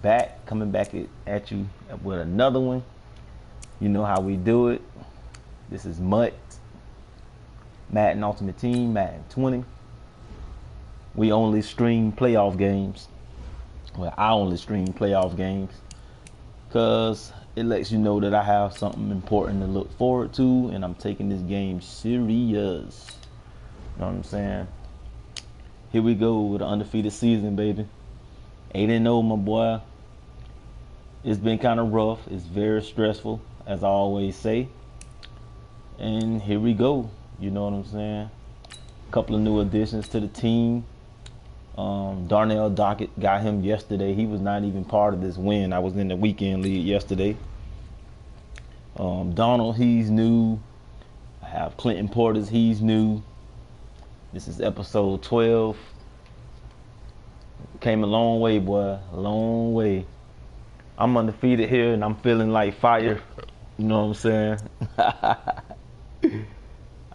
Coming back at you with another one. You know how we do it. This is Madden Ultimate Team, Madden 20. We only stream playoff games. Well, I only stream playoff games because it lets you know that I have something important to look forward to, and I'm taking this game serious. You know what I'm saying? Here we go with an undefeated season, baby. 8-0, my boy. It's been kind of rough. It's very stressful, as I always say. And here we go. You know what I'm saying? A couple of new additions to the team. Darnell Dockett, got him yesterday. He was not even part of this win. I was in the weekend league yesterday. Donald, he's new. I have Clinton Portis, he's new. This is episode 12. Came a long way, boy. A long way. I'm undefeated here, and I'm feeling like fire. You know what I'm saying?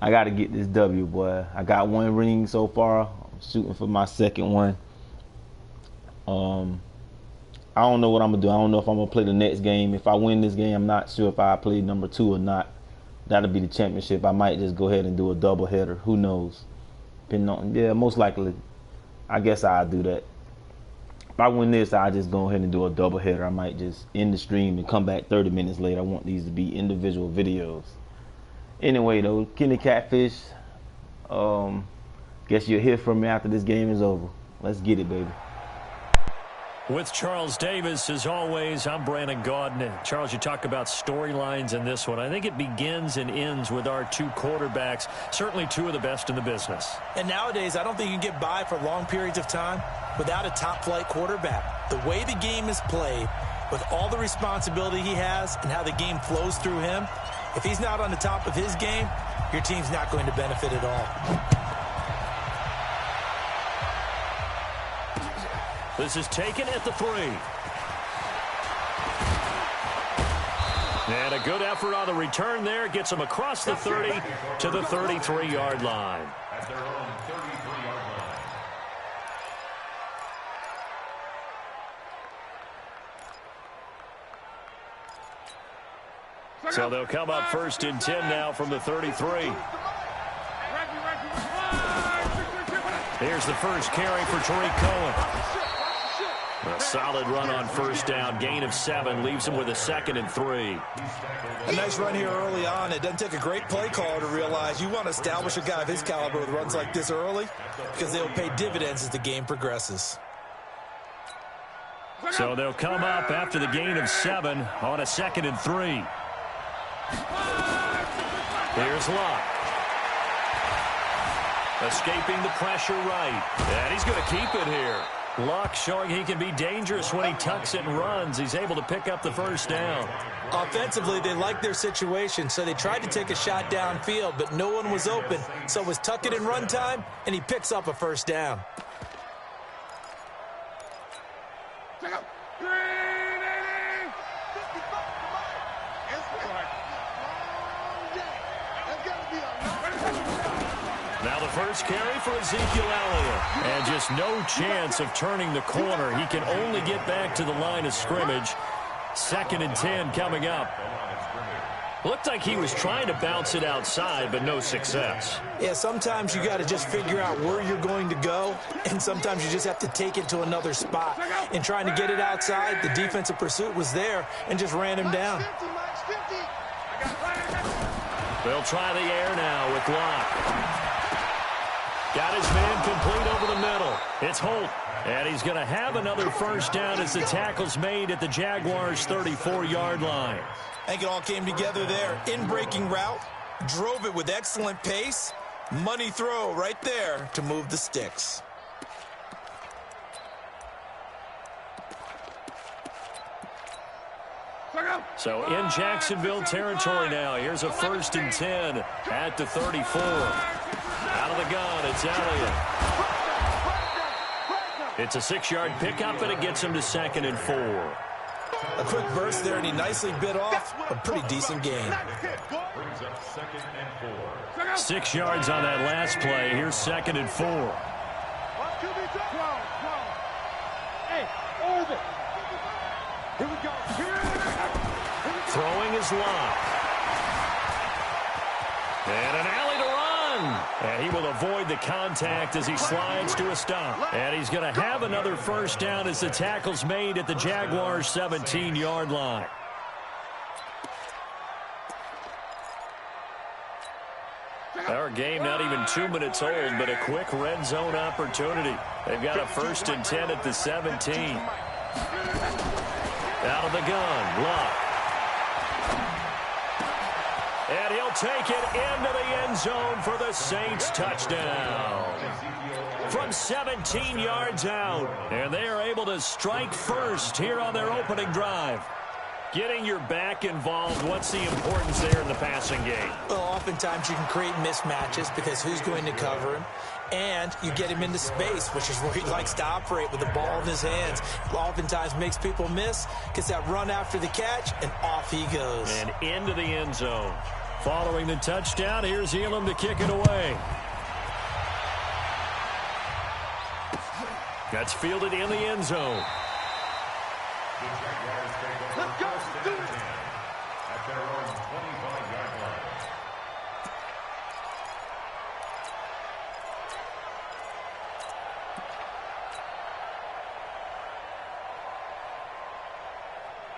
I got to get this W, boy. I got one ring so far. I'm shooting for my second one. I don't know what I'm going to do. I don't know if I'm going to play the next game. If I win this game, I'm not sure if I play number 2 or not. That'll be the championship. I might just go ahead and do a double header. Who knows? Depending on, yeah, most likely. I guess I'll do that. If I win this, I'll just go ahead and do a double header. I might just end the stream and come back 30 minutes later. I want these to be individual videos. Anyway, though, Kenny Catfish, guess you'll hear from me after this game is over. Let's get it, baby. With Charles Davis, as always, I'm Brandon Gaudin. Charles, you talk about storylines in this one. I think it begins and ends with our two quarterbacks, certainly two of the best in the business. And nowadays, I don't think you can get by for long periods of time without a top-flight quarterback. The way the game is played, with all the responsibility he has and how the game flows through him, if he's not on the top of his game, your team's not going to benefit at all. This is taken at the 3. And a good effort on the return there. Gets him across the 30 to the 33-yard line. At their own 33-yard line. So they'll come up 1st and 10 now from the 33. Here's the first carry for Tariq Cohen. A solid run on 1st down. Gain of 7 leaves him with a 2nd and 3. A nice run here early on. It doesn't take a great play caller to realize you want to establish a guy of his caliber with runs like this early because they'll pay dividends as the game progresses. So they'll come up after the gain of 7 on a 2nd and 3. Here's Luck. Escaping the pressure right. And he's going to keep it here. Luck showing he can be dangerous when he tucks it and runs. He's able to pick up the 1st down. Offensively, they like their situation, so they tried to take a shot downfield, but no one was open. So it was tuck it and run time, and he picks up a 1st down. Now the first carry for Ezekiel Elliott. And just no chance of turning the corner. He can only get back to the line of scrimmage. 2nd and 10 coming up. Looked like he was trying to bounce it outside, but no success. Yeah, sometimes you got to just figure out where you're going to go, and sometimes you just have to take it to another spot. And trying to get it outside, the defensive pursuit was there and just ran him down. They'll try the air now with Locke. Got his man complete over the middle. It's Holt. And he's going to have another 1st down as the tackle's made at the Jaguars' 34-yard line. I think it all came together there. In-breaking route, drove it with excellent pace. Money throw right there to move the sticks. So in Jacksonville territory now. Here's a 1st and 10 at the 34. Out of the gun, it's Elliott. It's a 6-yard pickup, and it gets him to 2nd and 4. A quick burst there, and he nicely bit off a pretty decent gain. 6 yards on that last play. Here's 2nd and 4. is Locke. And an alley to run. And he will avoid the contact as he slides to a stop. And he's going to have another first down as the tackle's made at the Jaguars' 17-yard line. Our game not even 2 minutes old, but a quick red zone opportunity. They've got a 1st and 10 at the 17. Out of the gun, Locke. And he'll take it into the end zone for the Saints touchdown. From 17 yards out. And they are able to strike first here on their opening drive. Getting your back involved, what's the importance there in the passing game? Well, oftentimes you can create mismatches because who's going to cover him? And you get him into space, which is where he likes to operate with the ball in his hands. Oftentimes makes people miss, gets that run after the catch, and off he goes. And into the end zone. Following the touchdown, here's Elam to kick it away. That's fielded in the end zone. Let's go. Do it. At their own 25-yard line.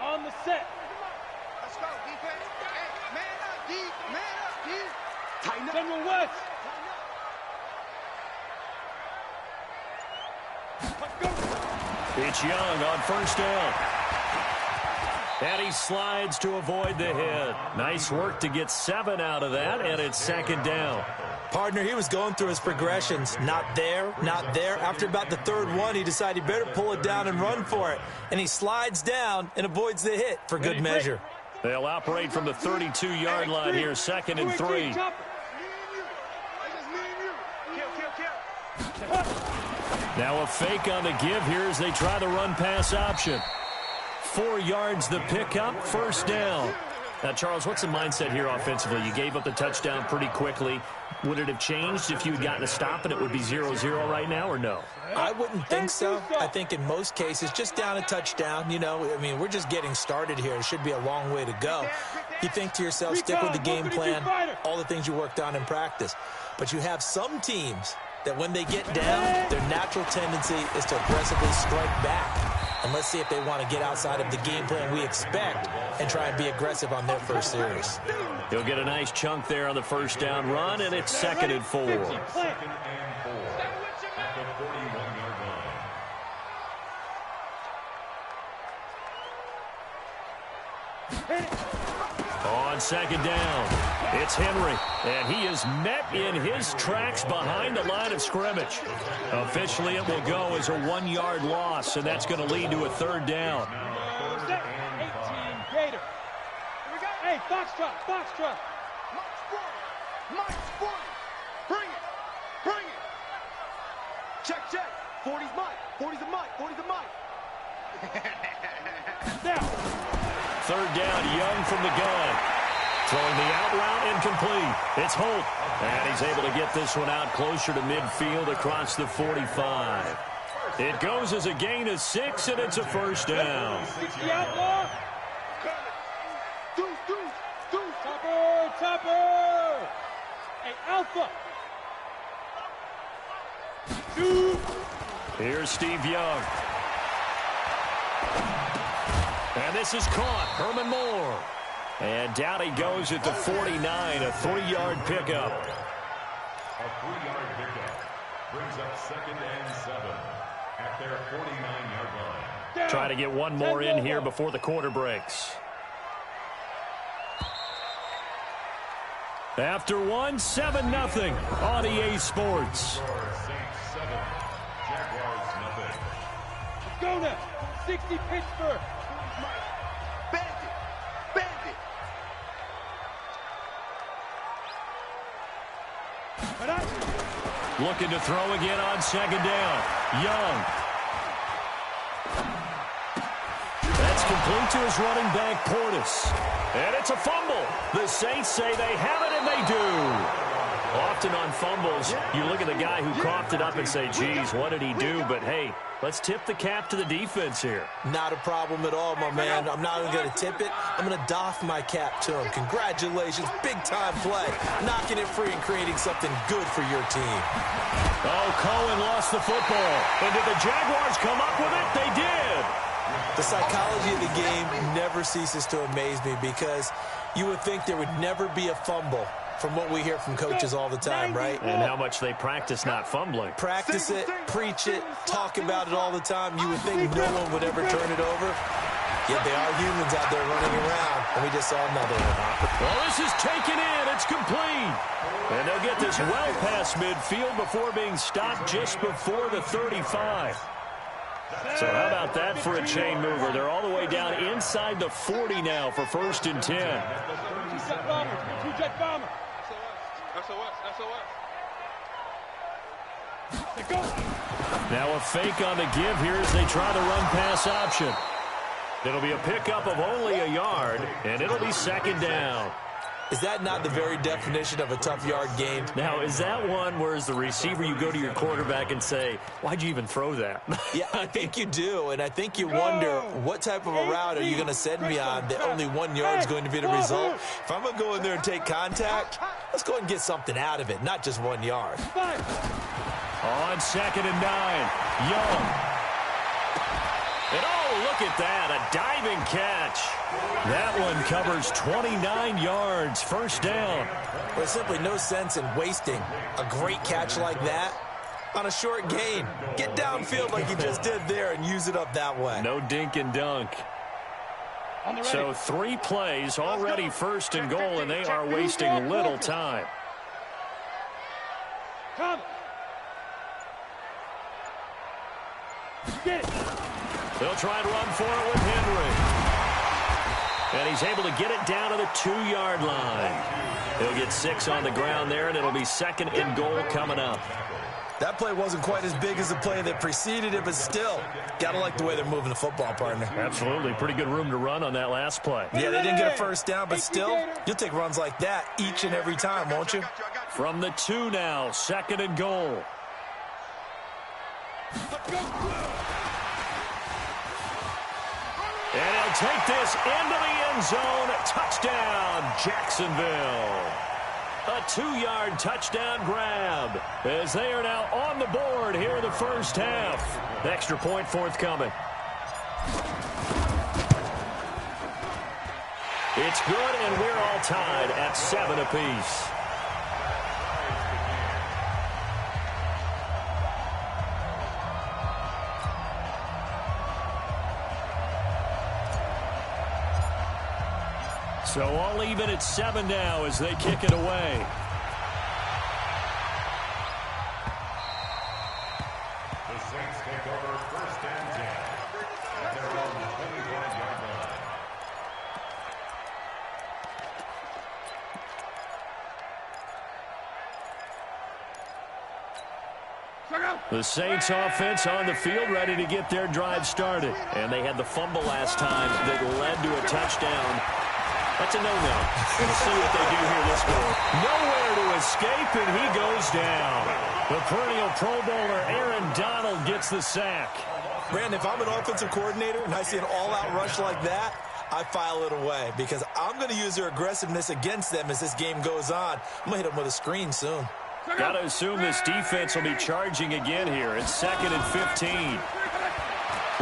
On the set. Let's go, defense. Hey, man up, D. Man up, D. Tighten up. General West. Let's go. It's Young on first down. And he slides to avoid the hit. Nice work to get 7 out of that, and it's 2nd down. Partner, he was going through his progressions. Not there, not there. After about the 3rd one, he decided he better pull it down and run for it. And he slides down and avoids the hit for good measure. They'll operate from the 32-yard line here, 2nd and 3. Now a fake on the give here as they try the run-pass option. 4 yards the pickup, 1st down. Now, Charles, what's the mindset here offensively? You gave up the touchdown pretty quickly. Would it have changed if you had gotten a stop and it would be 0-0 right now, or no? I wouldn't think so. I think in most cases, just down a touchdown, you know, I mean, we're just getting started here. It should be a long way to go. You think to yourself, stick with the game plan, all the things you worked on in practice. But you have some teams that when they get down, their natural tendency is to aggressively strike back. And let's see if they want to get outside of the game plan we expect and try and be aggressive on their first series. He'll get a nice chunk there on the 1st down run, and it's 2nd and 4. 2nd and 4 at the 41-yard line. On 2nd down, it's Henry, and he is met in his tracks behind the line of scrimmage. Officially, it will go as a 1-yard loss, and that's going to lead to a 3rd down. 18 Gator. Hey, Foxtrot, Foxtrot. Mike Sporty. Bring it. Bring it. Check, check. 40's Mike. 40's a Mike. 40's a Mike. Now. 3rd down, Young from the gun. Throwing the out route incomplete. It's Holt. And he's able to get this one out closer to midfield across the 45. It goes as a gain of 6, and it's a 1st down. 60 outlaw. Deuce, deuce, deuce. Topper, topper. Hey, Alpha. 2. Here's Steve Young. And this is caught. Herman Moore. And down he goes at the 49, a 3-yard pickup. A 3-yard pickup brings up 2nd and 7 at their 49-yard line. Try to get one more in here before the quarter breaks. After 1, 7-0 on EA Sports. Saints 7, Jaguars nothing. Let's go now. 60 Pittsburgh. Bandit, bandit. Looking to throw again on 2nd down. Young. That's complete to his running back, Portis. And it's a fumble. The Saints say they have it, and they do. Often on fumbles, you look at the guy who coughed it up and say, geez, what did he do? But, hey, let's tip the cap to the defense here. Not a problem at all, my man. I'm not even going to tip it. I'm going to doff my cap to him. Congratulations. Big-time play. Knocking it free and creating something good for your team. Oh, Cohen lost the football. And did the Jaguars come up with it? They did. The psychology of the game never ceases to amaze me because you would think there would never be a fumble from what we hear from coaches all the time, right? And how much they practice not fumbling. Practice it, preach it, talk about it all the time. You would think no one would ever turn it over. Yet they are humans out there running around, and we just saw another one. Well, this is taken in. It's complete. And they'll get this well past midfield before being stopped just before the 35. So how about that for a chain mover? They're all the way down inside the 40 now for 1st and 10. Two-jet bomber. Now a fake on the give here as they try the run-pass option. It'll be a pickup of only a yard, and it'll be 2nd down. Is that not the very definition of a tough yard gain? Now, is that one where as the receiver you go to your quarterback and say, why'd you even throw that? Yeah, I think you do, and I think you wonder what type of a route are you going to send me on that only 1 yard is going to be the result. If I'm going to go in there and take contact, let's go and get something out of it, not just 1 yard. On 2nd and 9, Young. And oh, look at that, a diving catch. That one covers 29 yards, 1st down. There's simply no sense in wasting a great catch like that on a short gain. Get downfield like you just did there and use it up that way. No dink and dunk. So 3 plays, already 1st and goal, and they are wasting little time. Come. Get it. They'll try and run for it with Henry. And he's able to get it down to the 2-yard line. He'll get 6 on the ground there, and it'll be 2nd and goal coming up. That play wasn't quite as big as the play that preceded it, but still, gotta like the way they're moving the football, partner. Absolutely. Pretty good room to run on that last play. Yeah, they didn't get a 1st down, but still, you'll take runs like that each and every time, won't you? From the 2 now, 2nd and goal. And he'll take this into the end zone. Touchdown, Jacksonville. A 2-yard touchdown grab as they are now on the board here in the 1st half. Extra point forthcoming. It's good, and we're all tied at 7 apiece. So all even at 7 now as they kick it away. The Saints take over 1st and 10. At their own 25-yard line. The Saints offense on the field ready to get their drive started. And they had the fumble last time that led to a touchdown. That's a no-no. We'll see what they do here this quarter. Nowhere to escape, and he goes down. The perennial Pro Bowler Aaron Donald gets the sack. Brandon, if I'm an offensive coordinator and I see an all-out rush like that, I file it away because I'm going to use their aggressiveness against them as this game goes on. I'm going to hit them with a screen soon. Got to assume this defense will be charging again here. It's 2nd and 15.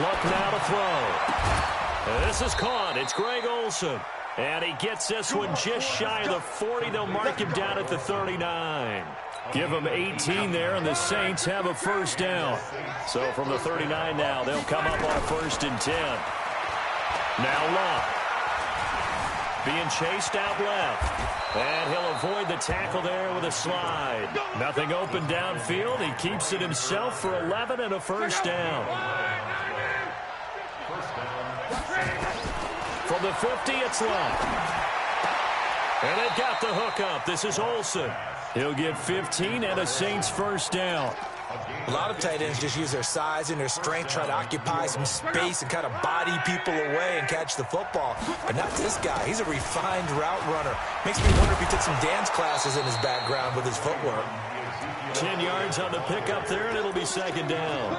Luck now to throw. This is caught. It's Greg Olsen. And he gets this one just shy of the 40. They'll mark him down at the 39. Give him 18 there, and the Saints have a 1st down. So from the 39 now, they'll come up on 1st and 10. Now Luck. Being chased out left. And he'll avoid the tackle there with a slide. Nothing open downfield. He keeps it himself for 11 and a 1st down. From the 50, it's Luck. And they've got the hook up. This is Olsen. He'll get 15 and a Saints 1st down. A lot of tight ends just use their size and their strength, try to occupy some space and kind of body people away and catch the football. But not this guy. He's a refined route runner. Makes me wonder if he took some dance classes in his background with his footwork. 10 yards on the pickup there, and it'll be second down.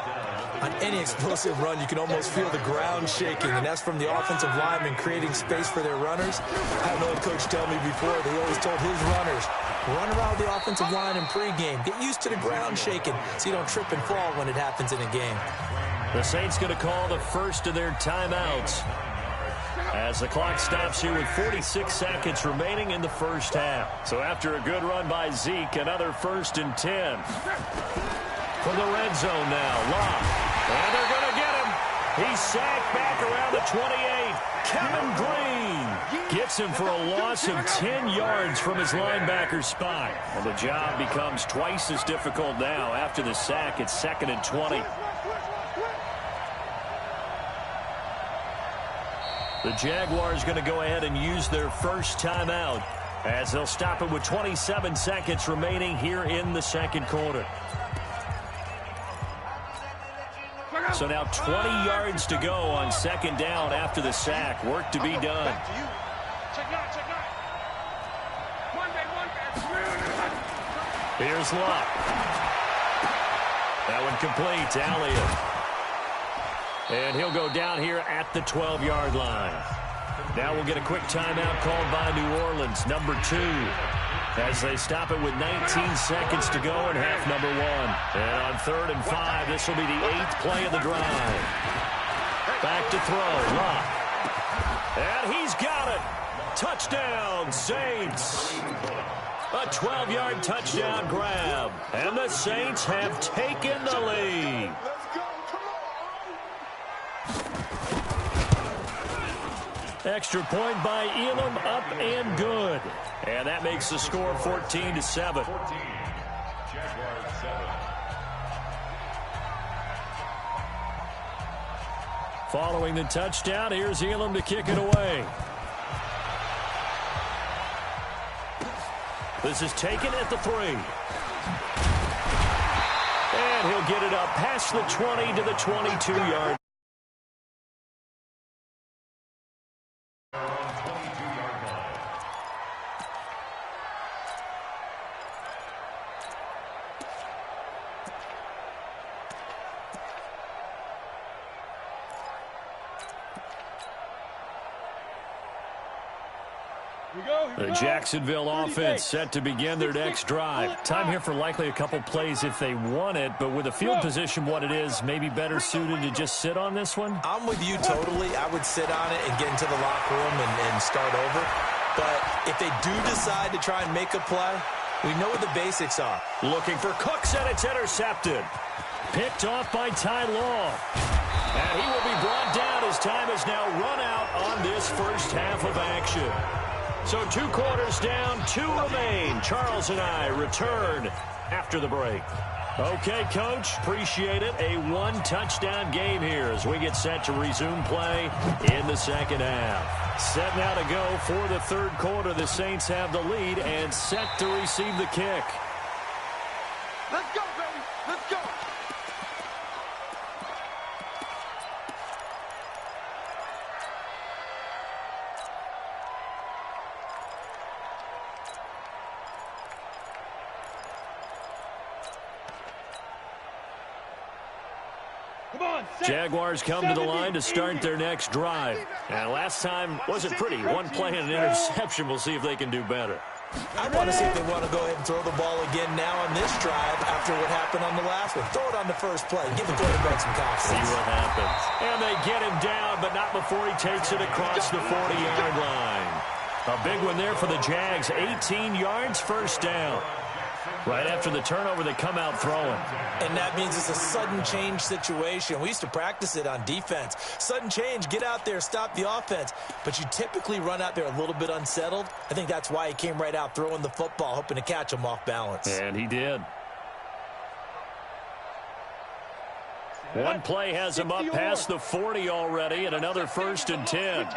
On any explosive run, you can almost feel the ground shaking, and that's from the offensive linemen creating space for their runners. I had an old coach tell me before, they always told his runners, run around the offensive line in pregame. Get used to the ground shaking so you don't trip and fall when it happens in a game. The Saints going to call the first of their timeouts as the clock stops here with 46 seconds remaining in the first half. So after a good run by Zeke, another 1st and 10. For the red zone now, Locke. And they're going to get him. He's sacked back around the 28. Kevin Green gets him for a loss of 10 yards from his linebacker spot. And the job becomes twice as difficult now after the sack. It's 2nd and 20. The Jaguars going to go ahead and use their first timeout as they'll stop it with 27 seconds remaining here in the second quarter. So now 20 yards to go on 2nd down after the sack. Work to be done. Here's Locke. That one complete to Elliott. And he'll go down here at the 12-yard line. Now we'll get a quick timeout called by New Orleans, number 2. As they stop it with 19 seconds to go in half number 1. And on 3rd and 5, this will be the 8th play of the drive. Back to throw, Locke. And he's got it. Touchdown, Saints. A 12-yard touchdown grab. And the Saints have taken the lead. Extra point by Elam, up and good. And that makes the score 14-7. Following the touchdown, here's Elam to kick it away. This is taken at the 3. And he'll get it up past the 20 to the 22-yard. The Jacksonville offense set to begin their next drive. Time here for likely a couple plays if they want it, but with the field position what it is, maybe better suited to just sit on this one? I'm with you totally. I would sit on it and get into the locker room and start over. But if they do decide to try and make a play, we know what the basics are. Looking for Cooks, and it's intercepted. Picked off by Ty Law. And he will be brought down as time has now run out on this first half of action. So 2 quarters down, 2 remain. Charles and I return after the break. Okay, Coach, appreciate it. A 1-touchdown game here as we get set to resume play in the second half. Set now to go for the 3rd quarter. The Saints have the lead and set to receive the kick. Let's go, baby. Let's go. Jaguars come to the line to start their next drive. And last time wasn't pretty. 1 play and an interception. We'll see if they can do better. I want to see if they want to go ahead and throw the ball again now on this drive after what happened on the last one. Throw it on the first play. Give the quarterback some confidence. See what happens. And they get him down, but not before he takes it across the 40-yard line. A big one there for the Jags. 18 yards, 1st down. Right after the turnover, they come out throwing. And that means it's a sudden change situation. We used to practice it on defense. Sudden change, get out there, stop the offense. But you typically run out there a little bit unsettled. I think that's why he came right out throwing the football, hoping to catch him off balance. And he did. One play has him up past the 40 already, and another 1st and 10.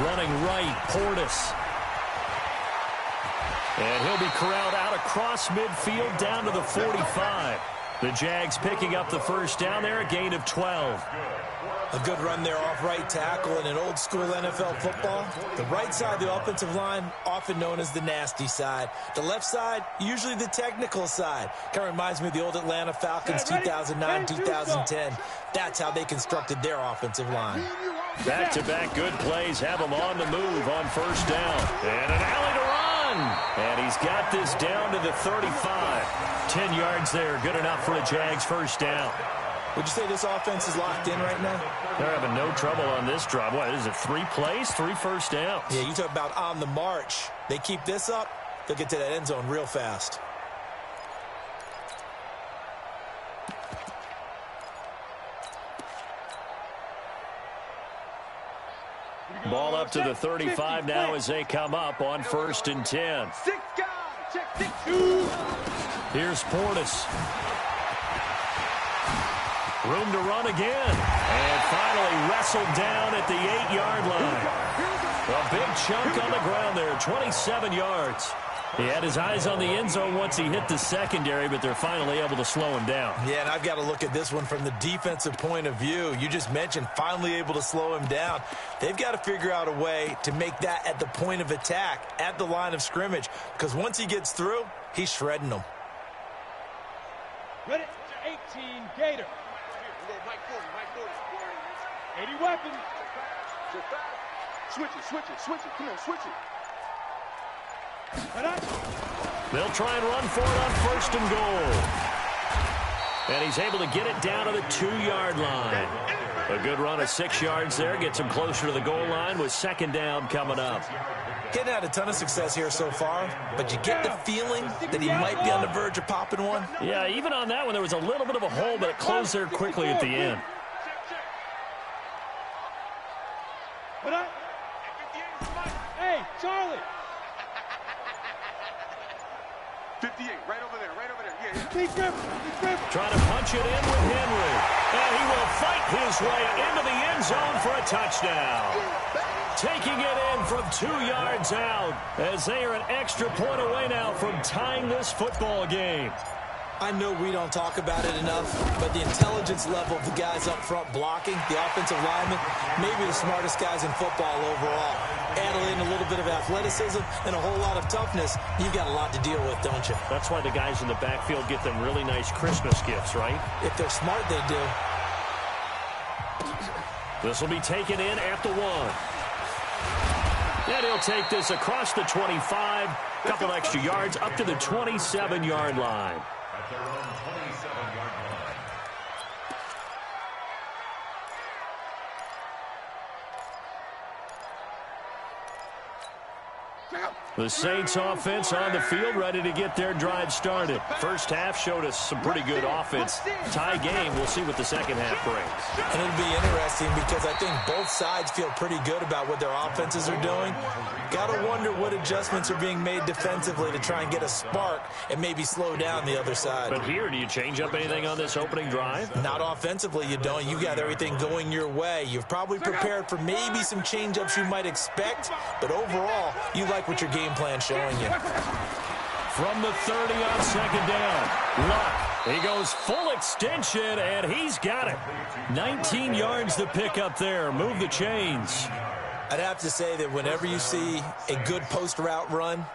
Running right, Portis. And he'll be corralled out across midfield down to the 45. The Jags picking up the first down there, a gain of 12. A good run there off right tackle in an old-school NFL football. The right side of the offensive line, often known as the nasty side. The left side, usually the technical side. Kind of reminds me of the old Atlanta Falcons 2009, 2010. That's how they constructed their offensive line. Back-to-back good plays have him on the move on first down. And an alley to run. And he's got this down to the 35. 10 yards there, good enough for a Jags first down. Would you say this offense is locked in right now? They're having no trouble on this drive. What is it, 3 plays, 3 first downs? Yeah, you talk about on the march. They keep this up, they'll get to that end zone real fast. Ball up to the 35 now as they come up on first and 10. 6 guys. Check 6. Here's Portis. Room to run again. And finally wrestled down at the 8-yard line. A big chunk on the ground there, 27 yards. He had his eyes on the end zone once he hit the secondary, but they're finally able to slow him down. Yeah, and I've got to look at this one from the defensive point of view. You just mentioned finally able to slow him down. They've got to figure out a way to make that at the point of attack, at the line of scrimmage, because once he gets through, he's shredding them. Ready? 18, Gator. 80 weapons. Switch it. Come on, switch it. They'll try and run for it on first and goal. And he's able to get it down to the 2-yard line. A good run of 6 yards there. Gets him closer to the goal line with second down coming up. Getting had a ton of success here so far, but you get the feeling that he might be on the verge of popping one. Yeah, even on that one, there was a little bit of a hole, but it closed there quickly at the end. Hey, Charlie. 58, right over there. Yeah. Keep gripping. Trying to punch it in with Henry. And he will fight his way into the end zone for a touchdown. Taking it in from 2 yards out as they are an extra point away now from tying this football game. I know we don't talk about it enough, but the intelligence level of the guys up front blocking, the offensive linemen, maybe the smartest guys in football overall. Add in a little bit of athleticism and a whole lot of toughness, you've got a lot to deal with, don't you? That's why the guys in the backfield get them really nice Christmas gifts, right? If they're smart, they do. This will be taken in at the 1. And he'll take this across the 25, couple extra yards up to the 27-yard line. At their own 27-yard line. The Saints offense on the field, ready to get their drive started. First half showed us some pretty good offense. Tie game, we'll see what the second half brings. And it'll be interesting because I think both sides feel pretty good about what their offenses are doing. Got to wonder what adjustments are being made defensively to try and get a spark and maybe slow down the other side. But here, do you change up anything on this opening drive? Not offensively, you don't. You got everything going your way. You've probably prepared for maybe some change-ups you might expect, but overall, you like what your game plan showing you. From the 30 on second down, Luck. He goes full extension, and he's got it. 19 yards to pick up there. Move the chains. I'd have to say that whenever you see a good post route run,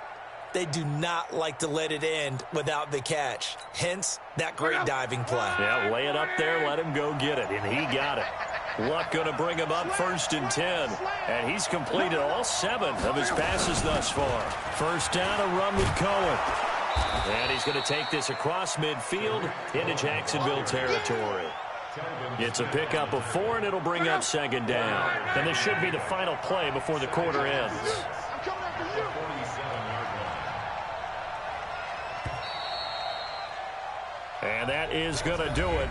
they do not like to let it end without the catch. Hence, that great diving play. Yeah, lay it up there, let him go get it, and he got it. Luck going to bring him up first and 10. And he's completed all 7 of his passes thus far. First down, a run with Cohen. And he's going to take this across midfield into Jacksonville territory. It's a pickup of 4, and it'll bring up second down. And this should be the final play before the quarter ends. And that is going to do it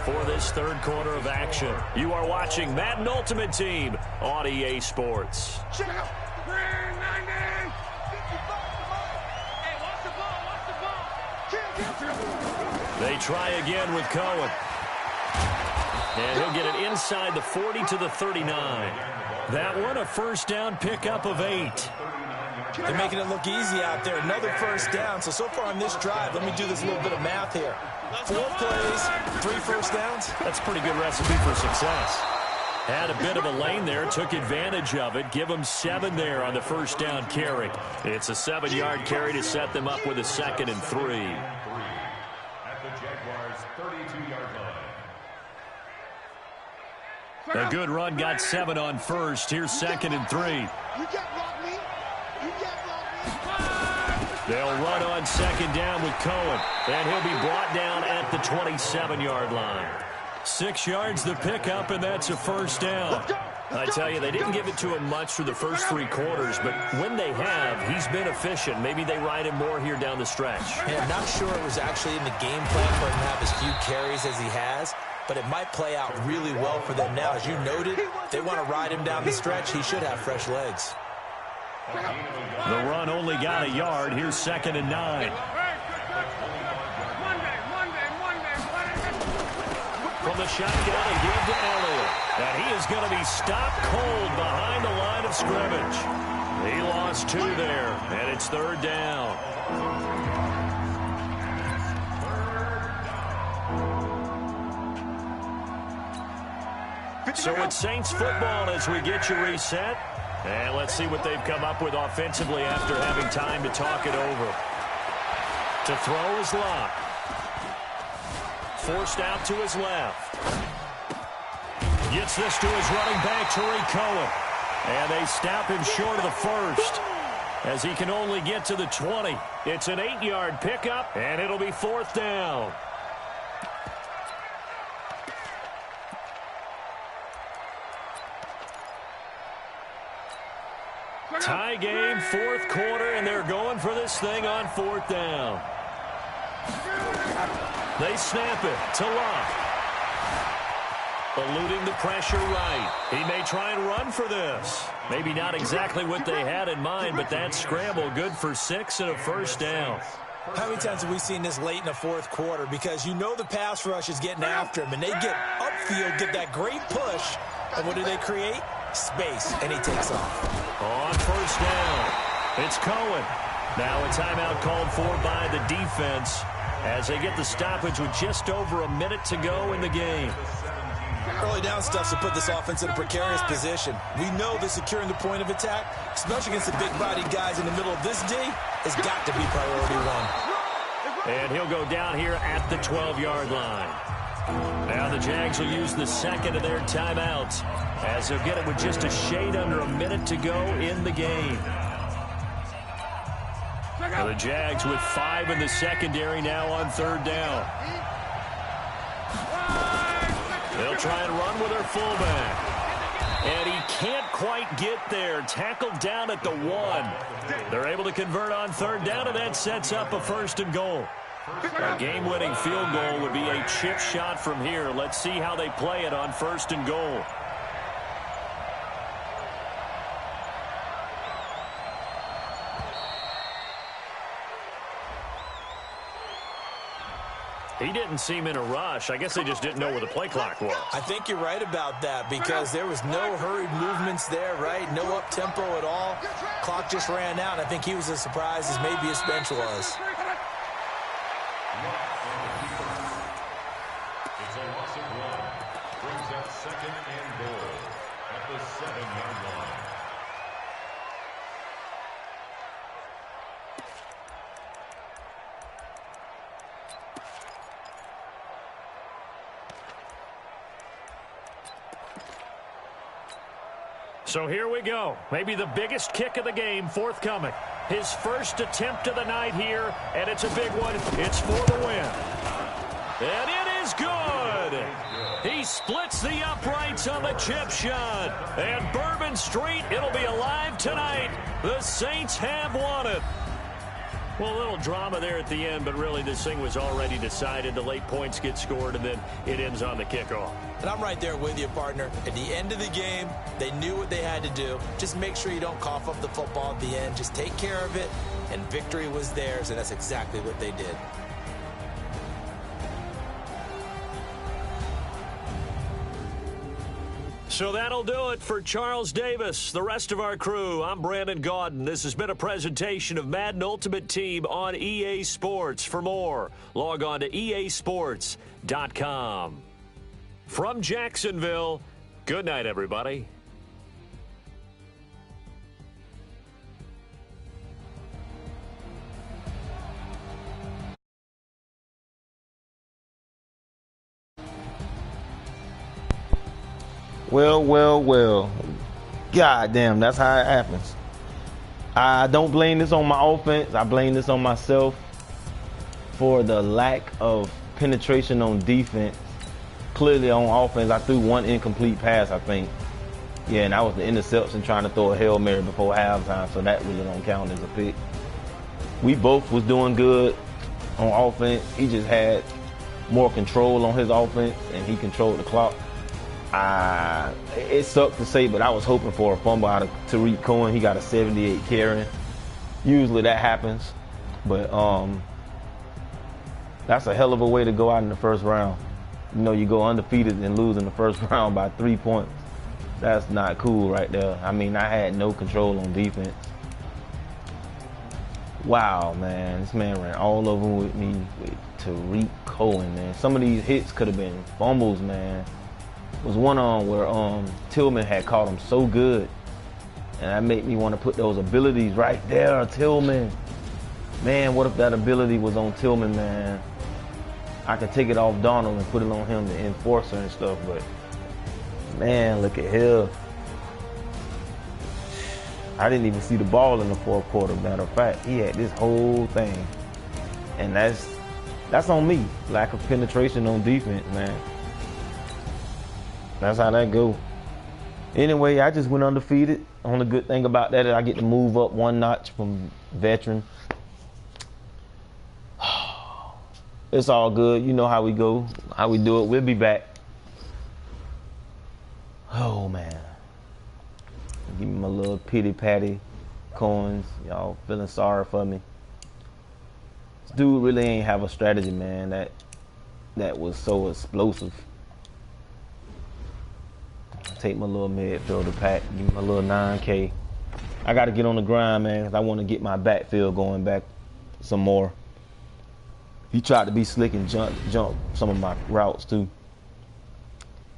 for this third quarter of action. You are watching Madden Ultimate Team on EA Sports. They try again with Cohen. And he'll get it inside the 40 to the 39. That one, a first down pickup of 8. They're making it look easy out there. Another first down. So far on this drive, let me do this little bit of math here. 4 plays, 3 first downs. That's a pretty good recipe for success. Had a bit of a lane there, took advantage of it. Give them 7 there on the first down carry. It's a 7-yard carry to set them up with a 2nd and 3. At the Jaguars' 32-yard line. A good run, got 7 on first. Here's 2nd and 3. You can't block me. You can't block me. They'll run on 2nd down with Cohen. And he'll be brought down at the 27-yard line. 6 yards the pickup, and that's a first down. I tell you, they didn't give it to him much through the first 3 quarters, but when they have, he's been efficient. Maybe they ride him more here down the stretch. And I'm not sure it was actually in the game plan for him to have as few carries as he has, but it might play out really well for them now. As you noted, they want to ride him down the stretch. He should have fresh legs. The run only got a yard. Here's 2nd and 9. From the shotgun, a give to Elliott. And he is going to be stopped cold behind the line of scrimmage. He lost 2 there, and it's 3rd down. So it's Saints football as we get you reset. And let's see what they've come up with offensively after having time to talk it over. To throw is Locke. Forced out to his left. Gets this to his running back, Tariq Cohen. And they stop him short of the first, as he can only get to the 20. It's an 8-yard pickup, and it'll be 4th down. Tie game, 4th quarter, and they're going for this thing on 4th down. They snap it to Locke. Eluding the pressure right. He may try and run for this. Maybe not exactly what they had in mind, but that scramble good for 6 and a first down. How many times have we seen this late in the 4th quarter? Because you know the pass rush is getting after him, and they get upfield, get that great push, and what do they create? Space, and he takes off. On first down, it's Cohen. Now a timeout called for by the defense as they get the stoppage with just over a minute to go in the game. Early down stuff to put this offense in a precarious position. We know that securing the point of attack, especially against the big-bodied guys in the middle of this D, has got to be priority 1. And he'll go down here at the 12-yard line. Now the Jags will use the 2nd of their timeouts as they'll get it with just a shade under a minute to go in the game. Now the Jags with 5 in the secondary now on 3rd down. They'll try and run with their fullback. And he can't quite get there. Tackled down at the 1. They're able to convert on 3rd down, and that sets up a 1st and goal. A game-winning field goal would be a chip shot from here. Let's see how they play it on 1st and goal. He didn't seem in a rush. I guess they just didn't know where the play clock was. I think you're right about that because there was no hurried movements there, right? No up-tempo at all. Clock just ran out. I think he was as surprised as maybe his bench was. It's a loss of 1. Brings up 2nd and goal at the 7-yard line. So here we go. Maybe the biggest kick of the game forthcoming. His first attempt of the night here, and it's a big one. It's for the win. And it is good. He splits the uprights on the chip shot. And Bourbon Street, it'll be alive tonight. The Saints have won it. Well, a little drama there at the end, but really this thing was already decided. The late points get scored, and then it ends on the kickoff. And I'm right there with you, partner. At the end of the game, they knew what they had to do. Just make sure you don't cough up the football at the end. Just take care of it, and victory was theirs, and that's exactly what they did. So that'll do it for Charles Davis, the rest of our crew. I'm Brandon Gaudin. This has been a presentation of Madden Ultimate Team on EA Sports. For more, log on to easports.com. From Jacksonville, good night, everybody. Well. God damn, that's how it happens. I don't blame this on my offense. I blame this on myself for the lack of penetration on defense. Clearly on offense, I threw one incomplete pass, I think. Yeah, and that was the interception trying to throw a Hail Mary before halftime, so that really don't count as a pick. We both was doing good on offense. He just had more control on his offense, and he controlled the clock. It sucked to say, but I was hoping for a fumble out of Tariq Cohen. He got a 78 carrying. Usually that happens, but that's a hell of a way to go out in the first round. You know, you go undefeated and lose in the first round by 3 points. That's not cool right there. I mean, I had no control on defense. Wow, man, this man ran all over with me with Tariq Cohen, man. Some of these hits could have been fumbles, man. Was one on where Tillman had caught him so good, and that made me want to put those abilities right there, Tillman. Man, what if that ability was on Tillman, man? I could take it off Donald and put it on him, the enforcer and stuff, but man, look at him. I didn't even see the ball in the fourth quarter, matter of fact. He had this whole thing, and that's on me. Lack of penetration on defense, man. That's how that go. Anyway, I just went undefeated. Only good thing about that is I get to move up one notch from veteran. It's all good. You know how we go, how we do it. We'll be back. Oh, man. Give me my little pity patty coins. Y'all feeling sorry for me. This dude really ain't have a strategy, man. That was so explosive. Take my little midfielder pack, give me my little 9K. I got to get on the grind, man, because I want to get my backfield going back some more. He tried to be slick and jump some of my routes, too.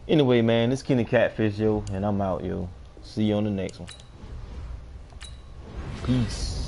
Anyway, man, this Kenny Catfish, yo, and I'm out, yo. See you on the next one. Peace.